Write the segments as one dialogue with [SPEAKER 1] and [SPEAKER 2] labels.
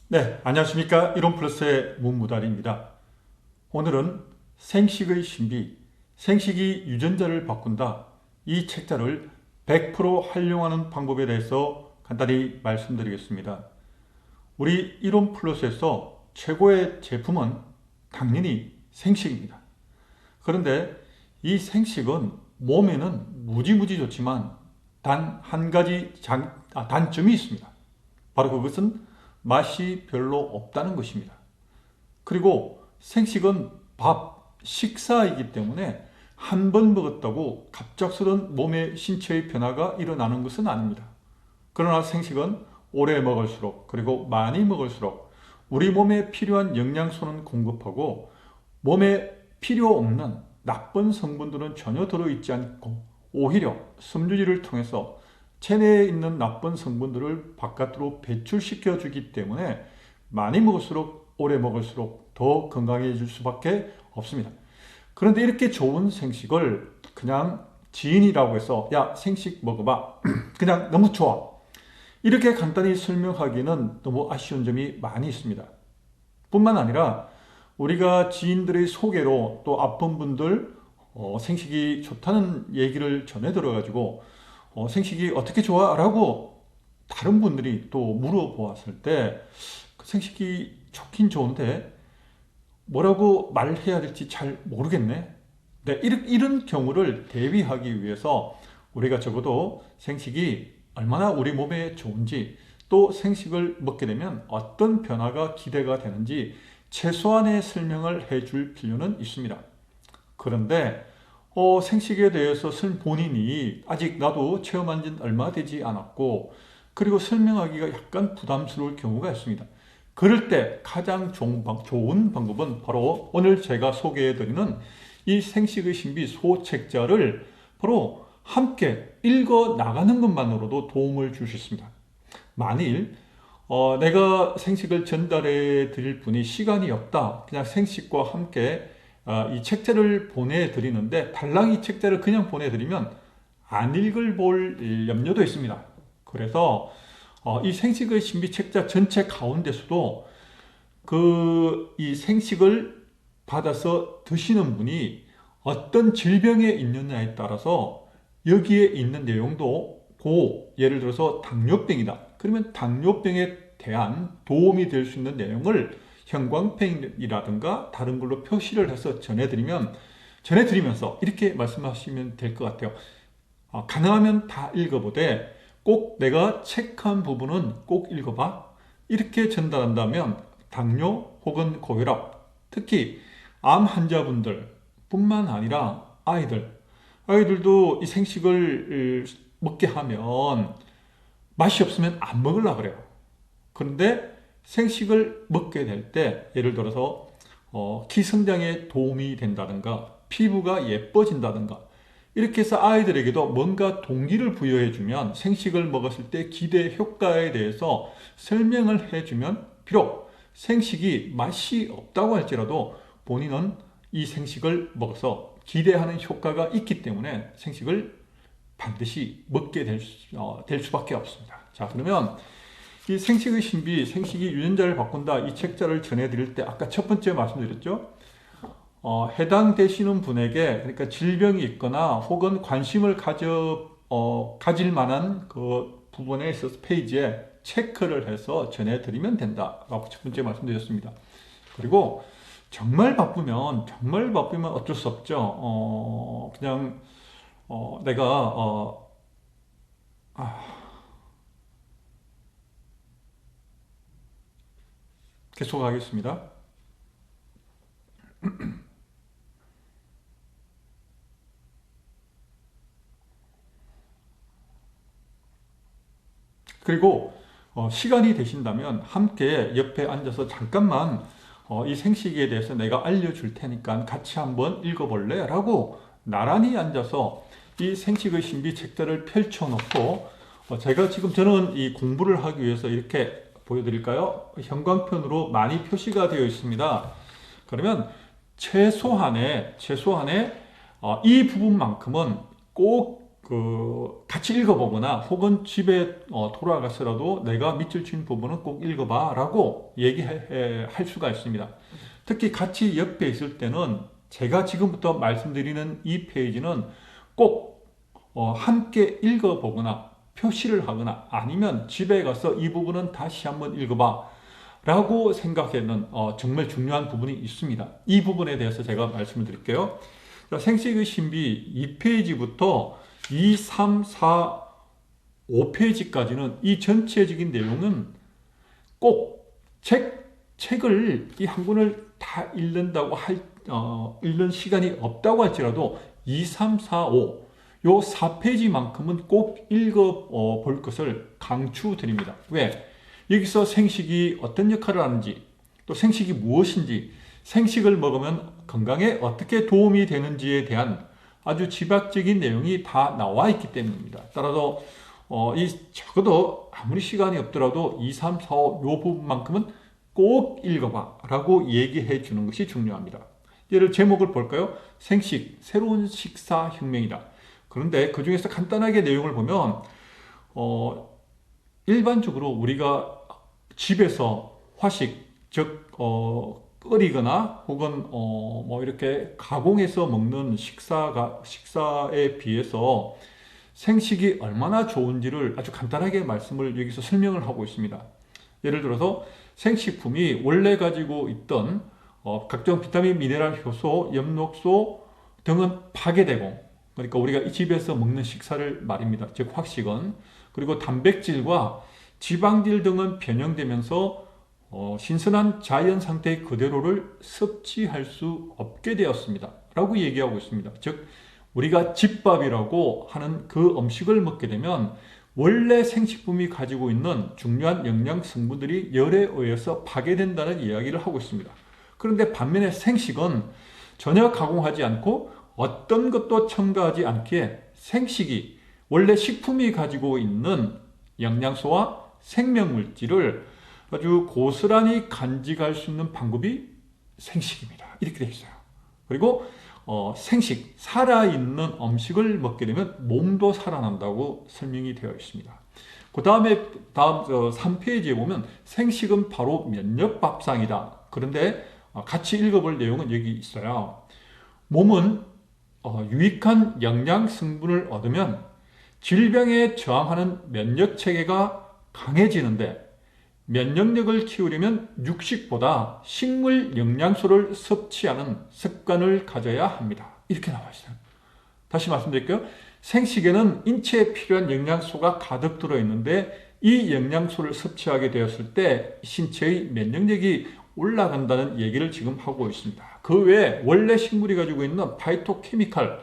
[SPEAKER 1] 네, 안녕하십니까. 이론플러스의 문무달입니다. 오늘은 생식의 신비, 생식이 유전자를 바꾼다. 이 책자를 100% 활용하는 방법에 대해서 간단히 말씀드리겠습니다. 우리 이론플러스에서 최고의 제품은 당연히 생식입니다. 그런데 이 생식은 몸에는 무지무지 좋지만 단 한 가지 단점이 있습니다. 바로 그것은 맛이 별로 없다는 것입니다. 그리고 생식은 식사이기 때문에 한 번 먹었다고 갑작스런 몸의 신체의 변화가 일어나는 것은 아닙니다. 그러나 생식은 오래 먹을수록 그리고 많이 먹을수록 우리 몸에 필요한 영양소는 공급하고 몸에 필요 없는 나쁜 성분들은 전혀 들어있지 않고 오히려 섬유질을 통해서 체내에 있는 나쁜 성분들을 바깥으로 배출시켜 주기 때문에 많이 먹을수록 오래 먹을수록 더 건강해질 수밖에 없습니다. 그런데 이렇게 좋은 생식을 그냥 지인이라고 해서 야 생식 먹어봐 그냥 너무 좋아 이렇게 간단히 설명하기는 너무 아쉬운 점이 많이 있습니다. 뿐만 아니라 우리가 지인들의 소개로 또 아픈 분들 생식이 좋다는 얘기를 전해 들어가지고 생식이 어떻게 좋아? 라고 다른 분들이 또 물어보았을 때 생식이 좋긴 좋은데 뭐라고 말해야 될지 잘 모르겠네. 네, 이런 경우를 대비하기 위해서 우리가 적어도 생식이 얼마나 우리 몸에 좋은지 또 생식을 먹게 되면 어떤 변화가 기대가 되는지 최소한의 설명을 해줄 필요는 있습니다. 그런데 생식에 대해서 본인이 아직 나도 체험한 지는 얼마 되지 않았고 그리고 설명하기가 약간 부담스러울 경우가 있습니다. 그럴 때 가장 좋은 방법은 바로 오늘 제가 소개해드리는 이 생식의 신비 소책자를 바로 함께 읽어 나가는 것만으로도 도움을 줄 수 있습니다. 만일 내가 생식을 전달해 드릴 분이 시간이 없다. 그냥 생식과 함께 이 책자를 보내드리는데 달랑 이 책자를 그냥 보내드리면 안 읽을 볼 염려도 있습니다. 그래서 이 생식의 신비 책자 전체 가운데서도 이 생식을 받아서 드시는 분이 어떤 질병에 있느냐에 따라서 여기에 있는 내용도 예를 들어서 당뇨병이다. 그러면 당뇨병에 대한 도움이 될 수 있는 내용을 형광펜이라든가 다른 걸로 표시를 해서 전해드리면서 이렇게 말씀하시면 될 것 같아요. 가능하면 다 읽어보되 꼭 내가 체크한 부분은 꼭 읽어봐. 이렇게 전달한다면 당뇨 혹은 고혈압, 특히 암 환자분들 뿐만 아니라 아이들도 이 생식을 먹게 하면 맛이 없으면 안 먹으려고 그래요. 그런데 생식을 먹게 될 때 예를 들어서 기성장에 도움이 된다든가 피부가 예뻐진다든가 이렇게 해서 아이들에게도 뭔가 동기를 부여해주면 생식을 먹었을 때 기대 효과에 대해서 설명을 해주면 비록 생식이 맛이 없다고 할지라도 본인은 이 생식을 먹어서 기대하는 효과가 있기 때문에 생식을 반드시 먹게 될 수밖에 없습니다. 자, 그러면 이 생식의 신비, 생식이 유전자를 바꾼다 이 책자를 전해드릴 때 아까 첫 번째 말씀드렸죠. 해당되시는 분에게 그러니까 질병이 있거나 혹은 관심을 가질 만한 그 부분에 있어서 페이지에 체크를 해서 전해드리면 된다라고 첫 번째 말씀드렸습니다. 그리고 정말 바쁘면 어쩔 수 없죠. 그냥 내가 계속하겠습니다. 그리고 시간이 되신다면 함께 옆에 앉아서 잠깐만 이 생식에 대해서 내가 알려줄 테니까 같이 한번 읽어볼래? 라고 나란히 앉아서 이 생식의 신비 책자를 펼쳐놓고 제가 지금 저는 이 공부를 하기 위해서 이렇게 보여드릴까요? 형광펜으로 많이 표시가 되어 있습니다. 그러면 최소한의 이 부분만큼은 꼭 같이 읽어보거나 혹은 집에 돌아가서라도 내가 밑줄 친 부분은 꼭 읽어봐 라고 얘기할 수가 있습니다. 특히 같이 옆에 있을 때는 제가 지금부터 말씀드리는 이 페이지는 꼭 함께 읽어보거나 표시를 하거나 아니면 집에 가서 이 부분은 다시 한번 읽어봐 라고 생각하는 정말 중요한 부분이 있습니다. 이 부분에 대해서 제가 말씀을 드릴게요. 생식의 신비 2페이지부터 2, 3, 4, 5페이지까지는 이 전체적인 내용은 꼭 책을 이 한 권을 다 읽는다고 읽는 시간이 없다고 할지라도 2, 3, 4, 5 요 4페이지만큼은 꼭 읽어볼 것을 강추드립니다. 왜? 여기서 생식이 어떤 역할을 하는지, 또 생식이 무엇인지, 생식을 먹으면 건강에 어떻게 도움이 되는지에 대한 아주 지박적인 내용이 다 나와 있기 때문입니다. 따라서 적어도 아무리 시간이 없더라도 2, 3, 4, 5 요 부분만큼은 꼭 읽어봐 라고 얘기해 주는 것이 중요합니다. 예를 제목을 볼까요? 생식, 새로운 식사혁명이다. 그런데 그 중에서 간단하게 내용을 보면 일반적으로 우리가 집에서 화식, 즉 끓이거나 혹은 뭐 이렇게 가공해서 먹는 식사에 비해서 생식이 얼마나 좋은지를 아주 간단하게 말씀을 여기서 설명을 하고 있습니다. 예를 들어서 생식품이 원래 가지고 있던 각종 비타민, 미네랄, 효소, 엽록소 등은 파괴되고, 그러니까 우리가 이 집에서 먹는 식사를 말입니다. 즉 화식은. 그리고 단백질과 지방질 등은 변형되면서 신선한 자연 상태 그대로를 섭취할 수 없게 되었습니다 라고 얘기하고 있습니다. 즉 우리가 집밥이라고 하는 그 음식을 먹게 되면 원래 생식품이 가지고 있는 중요한 영양 성분들이 열에 의해서 파괴된다는 이야기를 하고 있습니다. 그런데 반면에 생식은 전혀 가공하지 않고 어떤 것도 첨가하지 않기에 생식이 원래 식품이 가지고 있는 영양소와 생명물질을 아주 고스란히 간직할 수 있는 방법이 생식입니다. 이렇게 되어 있어요. 그리고 생식, 살아있는 음식을 먹게 되면 몸도 살아난다고 설명이 되어 있습니다. 그 다음 3페이지에 보면 생식은 바로 면역밥상이다. 그런데 같이 읽어볼 내용은 여기 있어요. 몸은 유익한 영양 성분을 얻으면 질병에 저항하는 면역체계가 강해지는데 면역력을 키우려면 육식보다 식물 영양소를 섭취하는 습관을 가져야 합니다. 이렇게 나와 있어요. 다시 말씀드릴게요. 생식에는 인체에 필요한 영양소가 가득 들어있는데 이 영양소를 섭취하게 되었을 때 신체의 면역력이 올라간다는 얘기를 지금 하고 있습니다. 그 외에 원래 식물이 가지고 있는 파이토케미칼,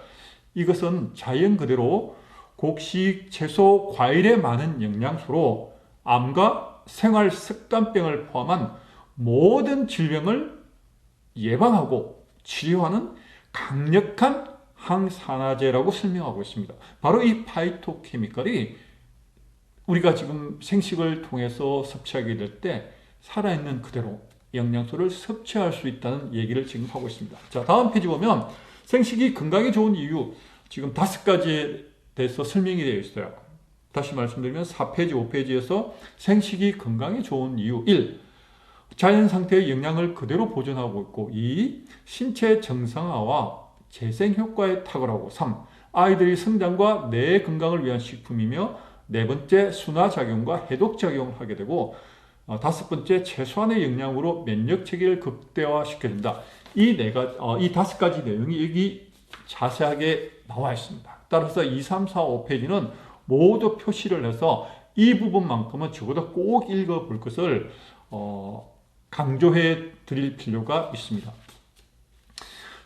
[SPEAKER 1] 이것은 자연 그대로 곡식, 채소, 과일에 많은 영양소로 암과 생활 습관병을 포함한 모든 질병을 예방하고 치료하는 강력한 항산화제라고 설명하고 있습니다. 바로 이 파이토케미칼이 우리가 지금 생식을 통해서 섭취하게 될 때 살아있는 그대로 영양소를 섭취할 수 있다는 얘기를 지금 하고 있습니다. 자, 다음 페이지 보면 생식이 건강에 좋은 이유 지금 5가지에 대해서 설명이 되어 있어요. 다시 말씀드리면 4페이지, 5페이지에서 생식이 건강에 좋은 이유 1. 자연 상태의 영양을 그대로 보존하고 있고 2. 신체 정상화와 재생 효과에 탁월하고 3. 아이들의 성장과 뇌 건강을 위한 식품이며 4번째 순화작용과 해독작용을 하게 되고 5번째 최소한의 영양으로 면역체계를 극대화시켜준다. 이 5가지 내용이 여기 자세하게 나와 있습니다. 따라서 2, 3, 4, 5페이지는 모두 표시를 해서 이 부분만큼은 적어도 꼭 읽어볼 것을 강조해 드릴 필요가 있습니다.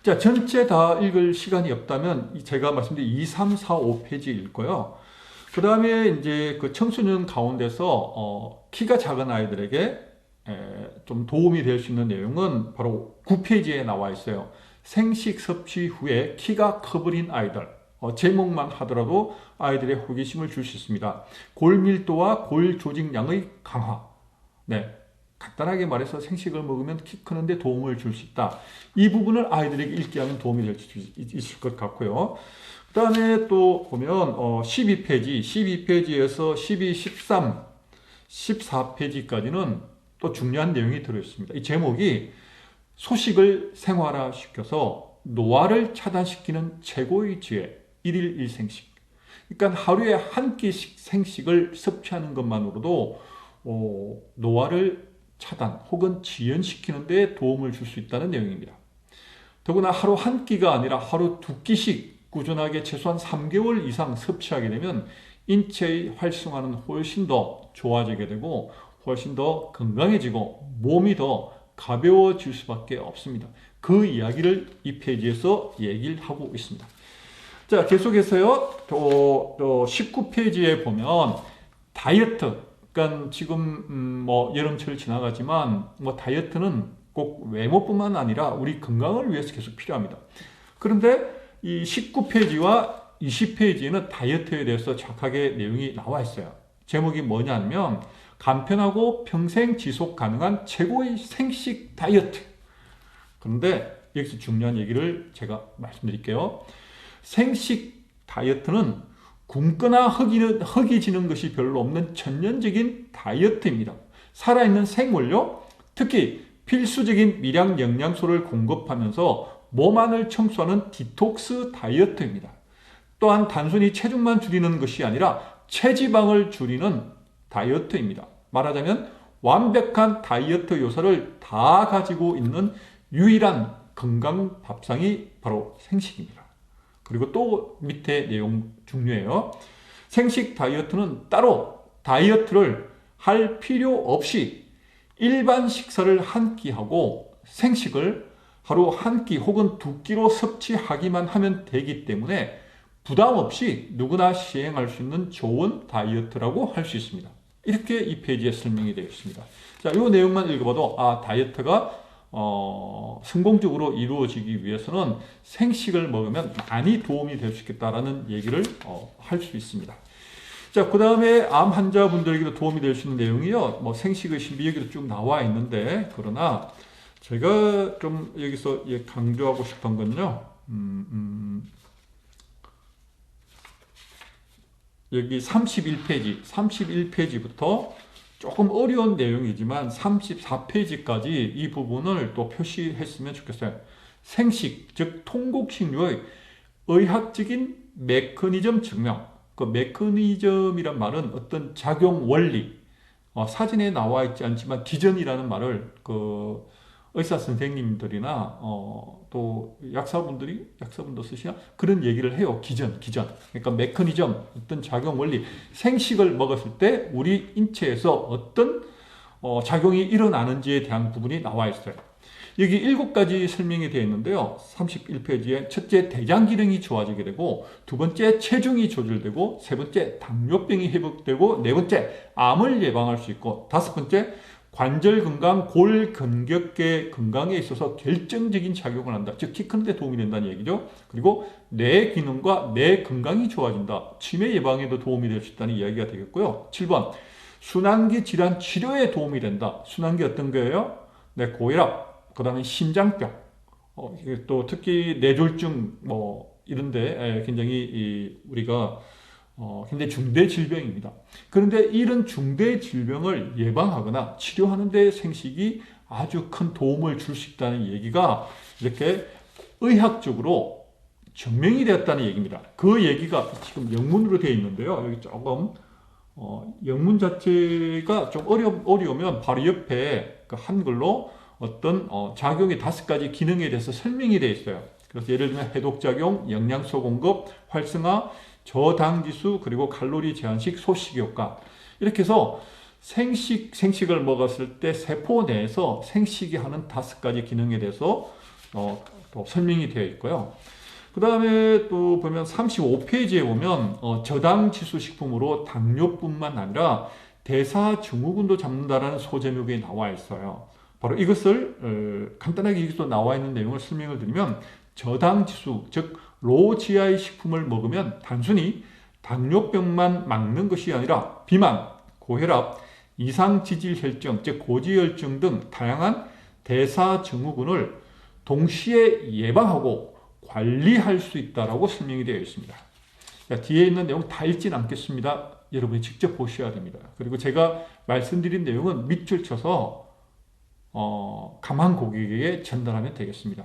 [SPEAKER 1] 자, 전체 다 읽을 시간이 없다면 제가 말씀드린 2, 3, 4, 5페이지 읽고요. 그 다음에 이제 그 청소년 가운데서 키가 작은 아이들에게 좀 도움이 될 수 있는 내용은 바로 9페이지에 나와 있어요. 생식 섭취 후에 키가 커버린 아이들. 제목만 하더라도 아이들의 호기심을 줄 수 있습니다. 골 밀도와 골 조직량의 강화. 네, 간단하게 말해서 생식을 먹으면 키 크는데 도움을 줄 수 있다. 이 부분을 아이들에게 읽게 하면 도움이 될 수 있을 것 같고요. 그 그다음에 또 보면 12페이지에서 12, 13, 14페이지까지는 또 중요한 내용이 들어있습니다. 이 제목이 소식을 생활화시켜서 노화를 차단시키는 최고의 지혜, 1일 1생식. 그러니까 하루에 한 끼씩 생식을 섭취하는 것만으로도 노화를 차단 혹은 지연시키는 데 도움을 줄 수 있다는 내용입니다. 더구나 하루 한 끼가 아니라 하루 두 끼씩 꾸준하게 최소한 3개월 이상 섭취하게 되면 인체의 활성화는 훨씬 더 좋아지게 되고 훨씬 더 건강해지고 몸이 더 가벼워질 수밖에 없습니다. 그 이야기를 이 페이지에서 얘기를 하고 있습니다. 자, 계속해서요. 또 19페이지에 보면 다이어트. 그러니까 지금 뭐 여름철 지나가지만 뭐 다이어트는 꼭 외모뿐만 아니라 우리 건강을 위해서 계속 필요합니다. 그런데 이 19페이지와 20페이지에는 다이어트에 대해서 정확하게 내용이 나와 있어요. 제목이 뭐냐면 간편하고 평생 지속 가능한 최고의 생식 다이어트. 그런데 여기서 중요한 얘기를 제가 말씀드릴게요. 생식 다이어트는 굶거나 허기지는 것이 별로 없는 천연적인 다이어트입니다. 살아있는 생물요, 특히 필수적인 미량 영양소를 공급하면서 몸 안을 청소하는 디톡스 다이어트입니다. 또한 단순히 체중만 줄이는 것이 아니라 체지방을 줄이는 다이어트입니다. 말하자면 완벽한 다이어트 요소를 다 가지고 있는 유일한 건강 밥상이 바로 생식입니다. 그리고 또 밑에 내용 중요해요. 생식 다이어트는 따로 다이어트를 할 필요 없이 일반 식사를 한 끼 하고 생식을 하루 한 끼 혹은 두 끼로 섭취하기만 하면 되기 때문에 부담 없이 누구나 시행할 수 있는 좋은 다이어트라고 할 수 있습니다. 이렇게 이 페이지에 설명이 되어 있습니다. 자, 이 내용만 읽어봐도 다이어트가 성공적으로 이루어지기 위해서는 생식을 먹으면 많이 도움이 될 수 있겠다라는 얘기를 할 수 있습니다. 자, 그 다음에 암 환자분들에게도 도움이 될 수 있는 내용이요. 뭐 생식의 신비 여기도 쭉 나와 있는데, 그러나 제가 좀 여기서 강조하고 싶은 건요. 여기 31페이지부터 조금 어려운 내용이지만 34페이지까지 이 부분을 또 표시했으면 좋겠어요. 생식, 즉 통곡식류의 의학적인 메커니즘 증명. 그 메커니즘이란 말은 어떤 작용 원리, 사진에 나와 있지 않지만 기전이라는 말을 그 의사 선생님들이나 또 약사분도 쓰시나 그런 얘기를 해요. 기전. 그러니까 메커니즘, 어떤 작용 원리, 생식을 먹었을 때 우리 인체에서 어떤 작용이 일어나는지에 대한 부분이 나와 있어요. 여기 7가지 설명이 되어 있는데요. 31페이지에 첫째, 대장 기능이 좋아지게 되고, 두 번째, 체중이 조절되고, 세 번째, 당뇨병이 회복되고, 네 번째, 암을 예방할 수 있고, 다섯 번째, 관절 건강, 골 근격계 건강에 있어서 결정적인 작용을 한다. 즉, 키 크는 데 도움이 된다는 얘기죠. 그리고 뇌 기능과 뇌 건강이 좋아진다. 치매 예방에도 도움이 될 수 있다는 이야기가 되겠고요. 7번, 순환기 질환 치료에 도움이 된다. 순환기 어떤 거예요? 네, 고혈압. 그 다음에 심장병, 또 특히 뇌졸중, 이런데 굉장히 우리가 굉장히 중대 질병입니다. 그런데 이런 중대 질병을 예방하거나 치료하는 데 생식이 아주 큰 도움을 줄 수 있다는 얘기가 이렇게 의학적으로 증명이 되었다는 얘기입니다. 그 얘기가 지금 영문으로 되어 있는데요. 여기 조금 영문 자체가 좀 어려우면 바로 옆에 그 한글로 어떤 작용의 5가지 기능에 대해서 설명이 되어 있어요. 그래서 예를 들면 해독작용, 영양소 공급, 활성화, 저당지수, 그리고 칼로리 제한식, 소식 효과. 이렇게 해서 생식을 먹었을 때 세포 내에서 생식이 하는 5가지 기능에 대해서 또 설명이 되어 있고요. 그 다음에 또 보면 35페이지에 보면 저당지수 식품으로 당뇨뿐만 아니라 대사증후군도 잡는다라는 소제목이 나와 있어요. 바로 이것을 간단하게 여기서 나와 있는 내용을 설명을 드리면 저당지수, 즉 로우 GI 식품을 먹으면 단순히 당뇨병만 막는 것이 아니라 비만, 고혈압, 이상지질혈증, 즉 고지혈증 등 다양한 대사증후군을 동시에 예방하고 관리할 수 있다고 설명이 되어 있습니다. 자, 뒤에 있는 내용 다 읽지는 않겠습니다. 여러분이 직접 보셔야 됩니다. 그리고 제가 말씀드린 내용은 밑줄 쳐서 감한 고객에게 전달하면 되겠습니다.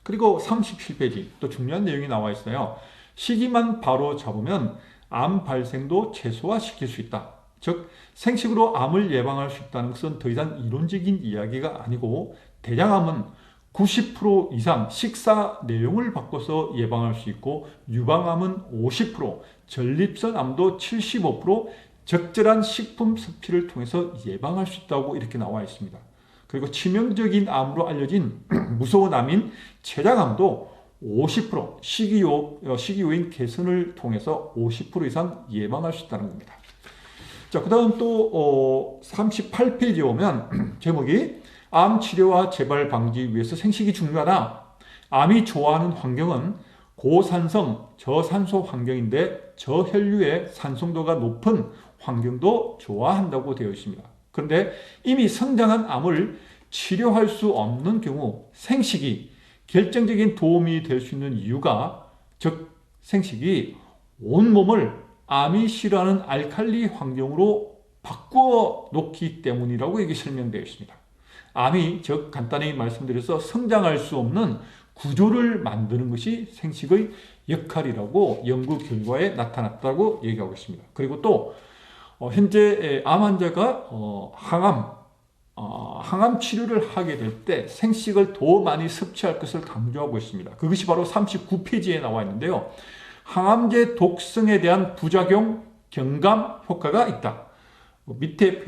[SPEAKER 1] 그리고 37페이지 또 중요한 내용이 나와 있어요. 시기만 바로 잡으면 암 발생도 최소화시킬 수 있다. 즉 생식으로 암을 예방할 수 있다는 것은 더 이상 이론적인 이야기가 아니고 대장암은 90% 이상 식사 내용을 바꿔서 예방할 수 있고 유방암은 50%, 전립선암도 75% 적절한 식품 섭취를 통해서 예방할 수 있다고 이렇게 나와 있습니다. 그리고 치명적인 암으로 알려진 무서운 암인 췌장암도 50% 식이요인 개선을 통해서 50% 이상 예방할 수 있다는 겁니다. 자, 그 다음 또 38페이지에 오면 제목이 암 치료와 재발 방지 위해서 생식이 중요하다. 암이 좋아하는 환경은 고산성, 저산소 환경인데 저혈류의 산성도가 높은 환경도 좋아한다고 되어 있습니다. 그런데 이미 성장한 암을 치료할 수 없는 경우 생식이 결정적인 도움이 될 수 있는 이유가 즉 생식이 온몸을 암이 싫어하는 알칼리 환경으로 바꾸어 놓기 때문이라고 이게 설명되어 있습니다. 암이 즉 간단히 말씀드려서 성장할 수 없는 구조를 만드는 것이 생식의 역할이라고 연구 결과에 나타났다고 얘기하고 있습니다. 그리고 또 현재 암 환자가 항암 치료를 하게 될 때 생식을 더 많이 섭취할 것을 강조하고 있습니다. 그것이 바로 39페이지에 나와 있는데요. 항암제 독성에 대한 부작용 경감 효과가 있다. 밑에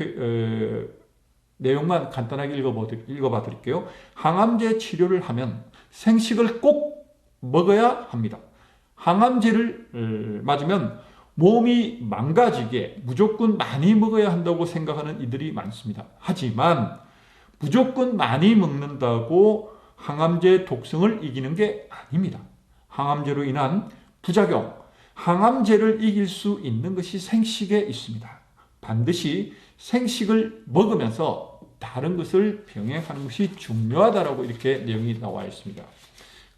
[SPEAKER 1] 내용만 간단하게 읽어봐 드릴게요. 항암제 치료를 하면 생식을 꼭 먹어야 합니다. 항암제를 맞으면 몸이 망가지게 무조건 많이 먹어야 한다고 생각하는 이들이 많습니다. 하지만 무조건 많이 먹는다고 항암제 독성을 이기는 게 아닙니다. 항암제로 인한 부작용, 항암제를 이길 수 있는 것이 생식에 있습니다. 반드시 생식을 먹으면서 다른 것을 병행하는 것이 중요하다고 이렇게 내용이 나와 있습니다.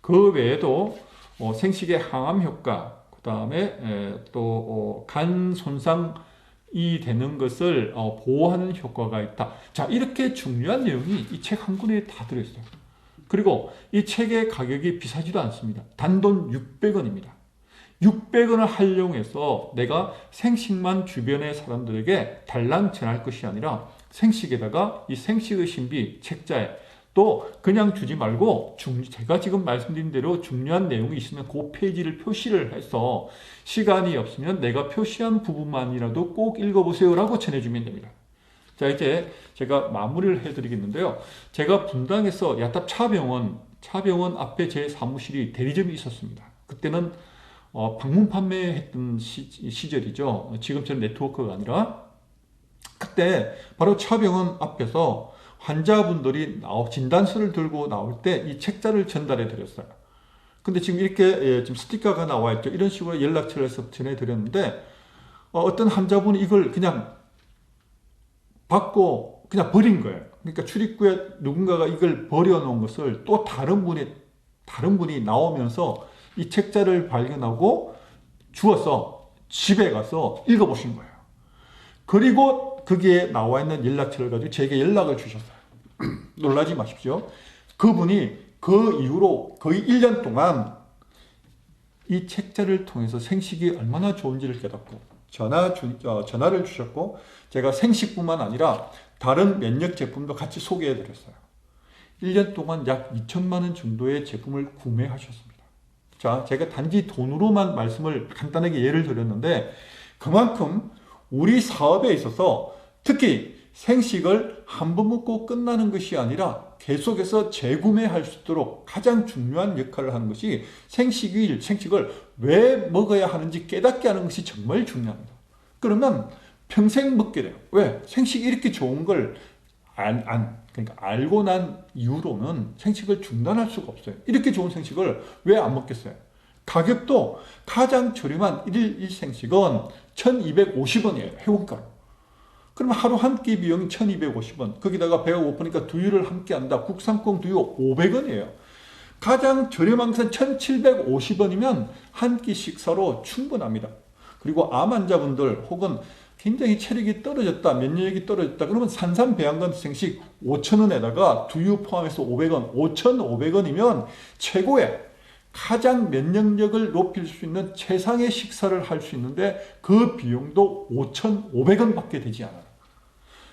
[SPEAKER 1] 그 외에도 생식의 항암 효과, 그 다음에 또 간 손상이 되는 것을 보호하는 효과가 있다. 자, 이렇게 중요한 내용이 이 책 한 권에 다 들어있어요. 그리고 이 책의 가격이 비싸지도 않습니다. 단돈 600원입니다. 600원을 활용해서 내가 생식만 주변의 사람들에게 달랑 전할 것이 아니라 생식에다가 이 생식의 신비 책자에 또 그냥 주지 말고 제가 지금 말씀드린 대로 중요한 내용이 있으면 그 페이지를 표시를 해서 시간이 없으면 내가 표시한 부분만이라도 꼭 읽어보세요 라고 전해주면 됩니다. 자, 이제 제가 마무리를 해드리겠는데요. 제가 분당에서 야탑 차병원 앞에 제 사무실이 대리점이 있었습니다. 그때는 방문 판매했던 시절이죠. 지금처럼 네트워크가 아니라. 그때 바로 차병원 앞에서 환자분들이 진단서를 들고 나올 때 이 책자를 전달해 드렸어요. 근데 지금 이렇게 지금 스티커가 나와 있죠. 이런 식으로 연락처를 해서 전해 드렸는데 어떤 환자분이 이걸 그냥 받고 그냥 버린 거예요. 그러니까 출입구에 누군가가 이걸 버려놓은 것을 또 다른 분이 나오면서 이 책자를 발견하고 주워서 집에 가서 읽어보신 거예요. 그리고 거기에 나와 있는 연락처를 가지고 제게 연락을 주셨어요. 놀라지 마십시오. 그분이 그 이후로 거의 1년 동안 이 책자를 통해서 생식이 얼마나 좋은지를 깨닫고 전화를 주셨고 제가 생식뿐만 아니라 다른 면역 제품도 같이 소개해 드렸어요. 1년 동안 약 2천만 원 정도의 제품을 구매하셨습니다. 자, 제가 단지 돈으로만 말씀을 간단하게 예를 들었는데 그만큼 우리 사업에 있어서 특히 생식을 한 번 먹고 끝나는 것이 아니라 계속해서 재구매할 수 있도록 가장 중요한 역할을 하는 것이 생식을 왜 먹어야 하는지 깨닫게 하는 것이 정말 중요합니다. 그러면 평생 먹게 돼요. 왜? 생식이 이렇게 좋은 걸 그러니까 알고 난 이후로는 생식을 중단할 수가 없어요. 이렇게 좋은 생식을 왜 안 먹겠어요? 가격도 가장 저렴한 1일 1생식은 1250원이에요. 회원가로. 그러면 하루 한 끼 비용이 1250원. 거기다가 배가 고프니까 두유를 함께 한다. 국산콩 두유 500원이에요. 가장 저렴한 것은 1,750원이면 한 끼 식사로 충분합니다. 그리고 암 환자분들 혹은 굉장히 체력이 떨어졌다, 면역력이 떨어졌다, 그러면 산삼 배양간 생식 5,000원에다가 두유 포함해서 500원, 5,500원이면 최고의 가장 면역력을 높일 수 있는 최상의 식사를 할 수 있는데 그 비용도 5,500원 밖에 되지 않아요.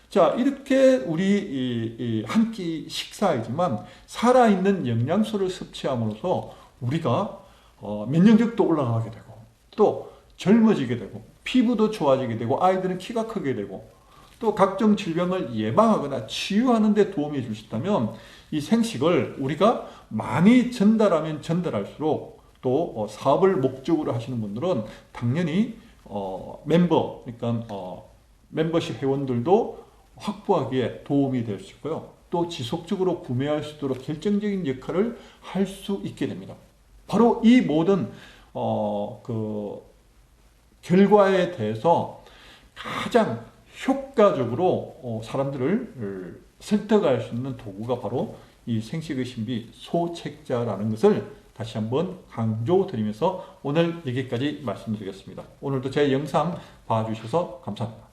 [SPEAKER 1] 자, 이렇게 우리 한 끼 식사이지만 살아있는 영양소를 섭취함으로써 우리가 면역력도 올라가게 되고 또 젊어지게 되고 피부도 좋아지게 되고 아이들은 키가 크게 되고 또 각종 질병을 예방하거나 치유하는 데 도움이 줄 수 있다면 이 생식을 우리가 많이 전달하면 전달할수록 또 사업을 목적으로 하시는 분들은 당연히 멤버십 회원들도 확보하기에 도움이 될 수 있고요. 또 지속적으로 구매할 수 있도록 결정적인 역할을 할 수 있게 됩니다. 바로 이 모든 결과에 대해서 가장 효과적으로 사람들을 설득할 수 있는 도구가 바로 이 생식의 신비 소책자라는 것을 다시 한번 강조드리면서 오늘 여기까지 말씀드리겠습니다. 오늘도 제 영상 봐주셔서 감사합니다.